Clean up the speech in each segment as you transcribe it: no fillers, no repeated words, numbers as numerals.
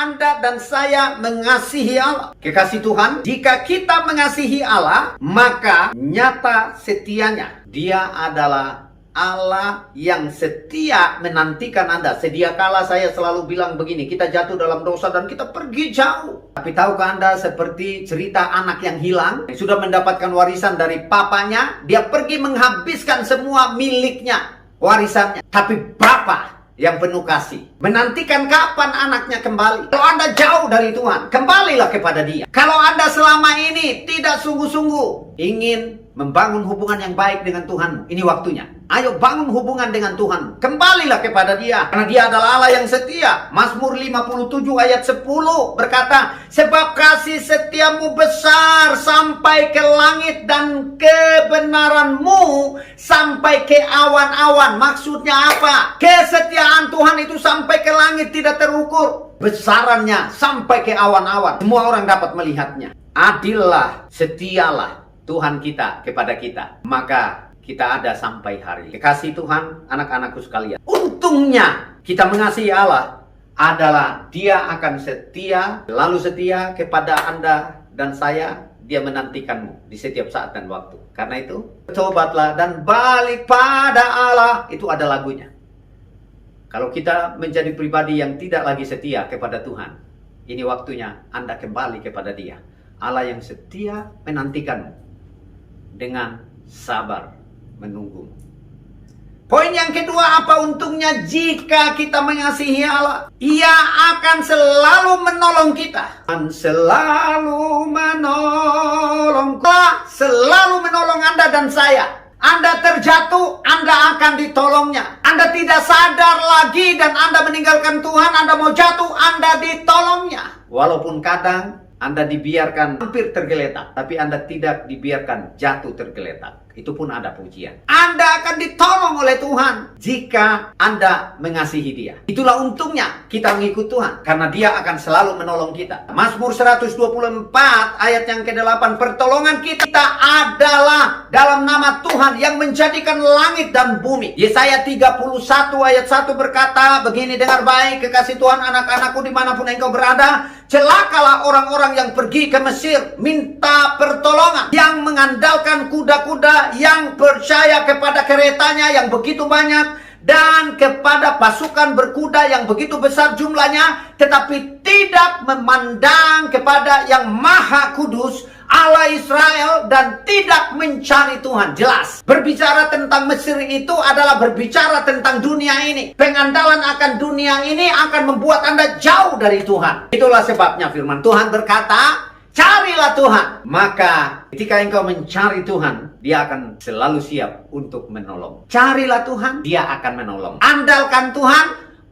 Anda dan saya mengasihi Allah. Kekasih Tuhan, jika kita mengasihi Allah, maka nyata setianya. Dia adalah Allah yang setia menantikan Anda. Sedia kala saya selalu bilang begini, kita jatuh dalam dosa dan kita pergi jauh. Tapi tahukah Anda seperti cerita anak yang hilang, yang sudah mendapatkan warisan dari papanya, dia pergi menghabiskan semua miliknya, warisannya. Tapi Bapa yang penuh kasih menantikan kapan anaknya kembali. Kalau Anda jauh dari Tuhan, kembalilah kepada Dia. Kalau Anda selama ini tidak sungguh-sungguh ingin membangun hubungan yang baik dengan Tuhan, ini waktunya. Ayo bangun hubungan dengan Tuhan. Kembalilah kepada Dia, karena Dia adalah Allah yang setia. Mazmur 57 ayat 10 berkata, sebab kasih setiamu besar sampai ke langit dan kebenaranmu sampai ke awan-awan. Maksudnya apa? Kesetiaan Tuhan itu sampai ke langit tidak terukur. Besarannya sampai ke awan-awan. Semua orang dapat melihatnya. Adillah, setialah Tuhan kita kepada kita, maka kita ada sampai hari. Kekasih Tuhan, anak-anakku sekalian, untungnya kita mengasihi Allah adalah Dia akan setia, lalu setia kepada Anda dan saya. Dia menantikanmu di setiap saat dan waktu. Karena itu, bertobatlah dan balik pada Allah. Itu ada lagunya. Kalau kita menjadi pribadi yang tidak lagi setia kepada Tuhan, ini waktunya Anda kembali kepada Dia. Allah yang setia menantikanmu dengan sabar menunggu. Poin yang kedua, apa untungnya jika kita mengasihi Allah? Ia akan selalu menolong kita. Dan selalu menolong. Selalu menolong Anda dan saya. Anda terjatuh, Anda akan ditolongnya. Anda tidak sadar lagi dan Anda meninggalkan Tuhan, Anda mau jatuh, Anda ditolongnya. Walaupun kadang Anda dibiarkan hampir tergeletak, tapi Anda tidak dibiarkan jatuh tergeletak. Itu pun ada pujian. Anda akan ditolong oleh Tuhan jika Anda mengasihi Dia. Itulah untungnya kita mengikut Tuhan, karena Dia akan selalu menolong kita. Mazmur 124 ayat yang ke-8, pertolongan kita adalah dalam nama Tuhan yang menjadikan langit dan bumi. Yesaya 31 ayat 1 berkata begini, dengar baik kekasih Tuhan, anak-anakku dimanapun engkau berada, celakalah orang-orang yang pergi ke Mesir minta pertolongan, yang mengandalkan kuda-kuda, yang percaya kepada keretanya yang begitu banyak, dan kepada pasukan berkuda yang begitu besar jumlahnya, tetapi tidak memandang kepada yang Maha Kudus, Allah Israel, dan tidak mencari Tuhan. Jelas, berbicara tentang Mesir itu adalah berbicara tentang dunia ini. Pengandalan akan dunia ini akan membuat Anda jauh dari Tuhan. Itulah sebabnya firman Tuhan berkata, carilah Tuhan. Maka ketika engkau mencari Tuhan, Dia akan selalu siap untuk menolong. Carilah Tuhan, Dia akan menolong. Andalkan Tuhan,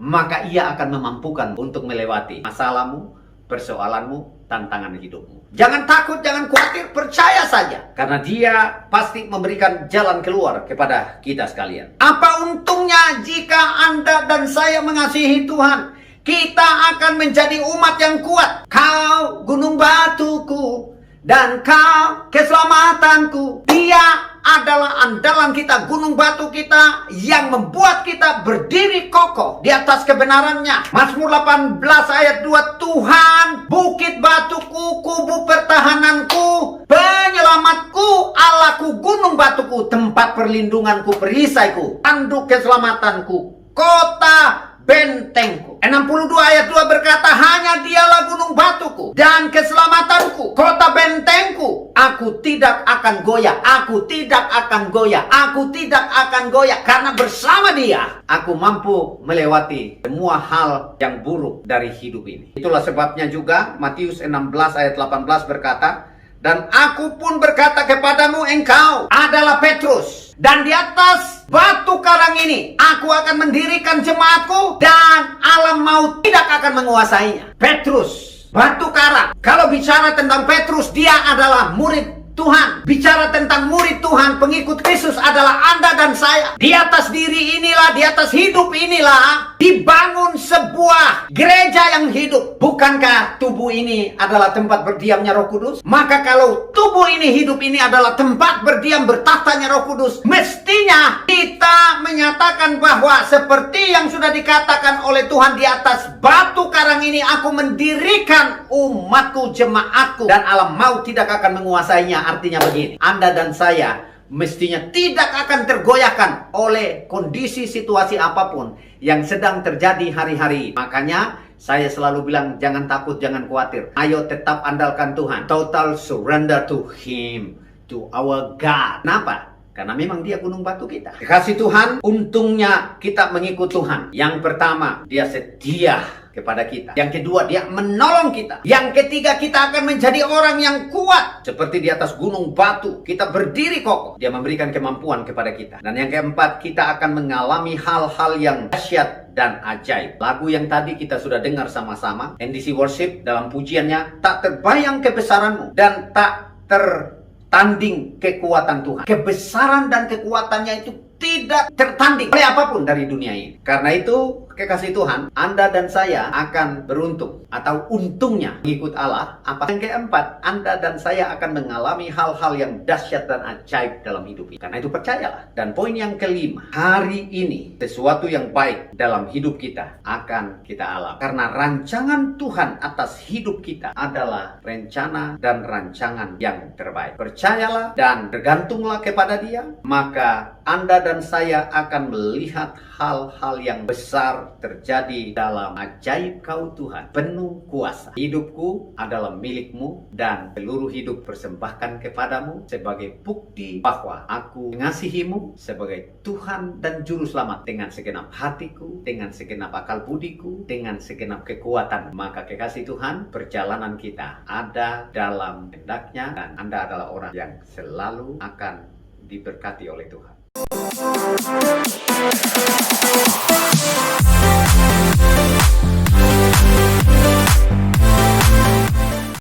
maka Ia akan memampukan untuk melewati masalahmu, persoalanmu, tantangan hidupmu. Jangan takut, jangan khawatir, percaya saja. Karena Dia pasti memberikan jalan keluar kepada kita sekalian. Apa untungnya jika Anda dan saya mengasihi Tuhan? Kita akan menjadi umat yang kuat. Kau gunung batuku dan kau keselamatanku. Dia adalah andalan kita, gunung batu kita yang membuat kita berdiri kokoh di atas kebenarannya. Mazmur 18 ayat 2, Tuhan bukit batuku, kubu pertahananku, penyelamatku, Allahku, gunung batuku, tempat perlindunganku, perisaiku, tanduk keselamatanku, kota bentengku. 62 ayat 2 berkata, hanya Dialah gunung batuku dan keselamatanku, kota bentengku. Aku tidak akan goyah, aku tidak akan goyah, aku tidak akan goyah. Karena bersama Dia, aku mampu melewati semua hal yang buruk dari hidup ini. Itulah sebabnya juga Matius 16 ayat 18 berkata, dan aku pun berkata kepadamu, engkau adalah Petrus, dan di atas batu karang ini aku akan mendirikan jemaatku, dan alam maut tidak akan menguasainya. Petrus, batu karang. Kalau bicara tentang Petrus, dia adalah murid Tuhan bicara tentang murid Tuhan, pengikut Kristus adalah Anda dan saya. Di atas diri inilah, di atas hidup inilah dibangun sebuah gereja yang hidup. Bukankah tubuh ini adalah tempat berdiamnya Roh Kudus? Maka kalau tubuh ini hidup, ini adalah tempat berdiam bertahtanya Roh Kudus, mestinya kita menyatakan bahwa seperti yang sudah dikatakan oleh Tuhan, di atas batu karang ini aku mendirikan umatku, jemaatku, dan alam maut tidak akan menguasainya. Artinya begini, Anda dan saya mestinya tidak akan tergoyahkan oleh kondisi situasi apapun yang sedang terjadi hari-hari. Makanya saya selalu bilang, jangan takut, jangan khawatir. Ayo tetap andalkan Tuhan. Total surrender to Him, to our God. Kenapa? Karena memang Dia gunung batu kita. Kasih Tuhan, untungnya kita mengikut Tuhan. Yang pertama, Dia setia kepada kita. Yang kedua, Dia menolong kita. Yang ketiga, kita akan menjadi orang yang kuat. Seperti di atas gunung batu, kita berdiri kokoh. Dia memberikan kemampuan kepada kita. Dan yang keempat, kita akan mengalami hal-hal yang dahsyat dan ajaib. Lagu yang tadi kita sudah dengar sama-sama, NDC Worship, dalam pujiannya, tak terbayang kebesaranmu dan tak tertanding kekuatan Tuhan. Kebesaran dan kekuatannya itu tidak tertanding oleh apapun dari dunia ini. Karena itu, kekasih Tuhan, Anda dan saya akan beruntung atau untungnya mengikut Allah. Apa yang keempat, Anda dan saya akan mengalami hal-hal yang dahsyat dan ajaib dalam hidup ini. Karena itu percayalah. Dan poin yang kelima, hari ini sesuatu yang baik dalam hidup kita akan kita alami. Karena rancangan Tuhan atas hidup kita adalah rencana dan rancangan yang terbaik. Percayalah dan bergantunglah kepada Dia, maka Anda dan saya akan melihat hal-hal yang besar terjadi dalam ajaib Kau Tuhan, penuh kuasa. Hidupku adalah milikmu dan seluruh hidup persembahkan kepadamu sebagai bukti bahwa aku mengasihimu sebagai Tuhan dan Juru Selamat dengan segenap hatiku, dengan segenap akal budiku, dengan segenap kekuatan. Maka kekasih Tuhan, perjalanan kita ada dalam kehendak-Nya dan Anda adalah orang yang selalu akan diberkati oleh Tuhan.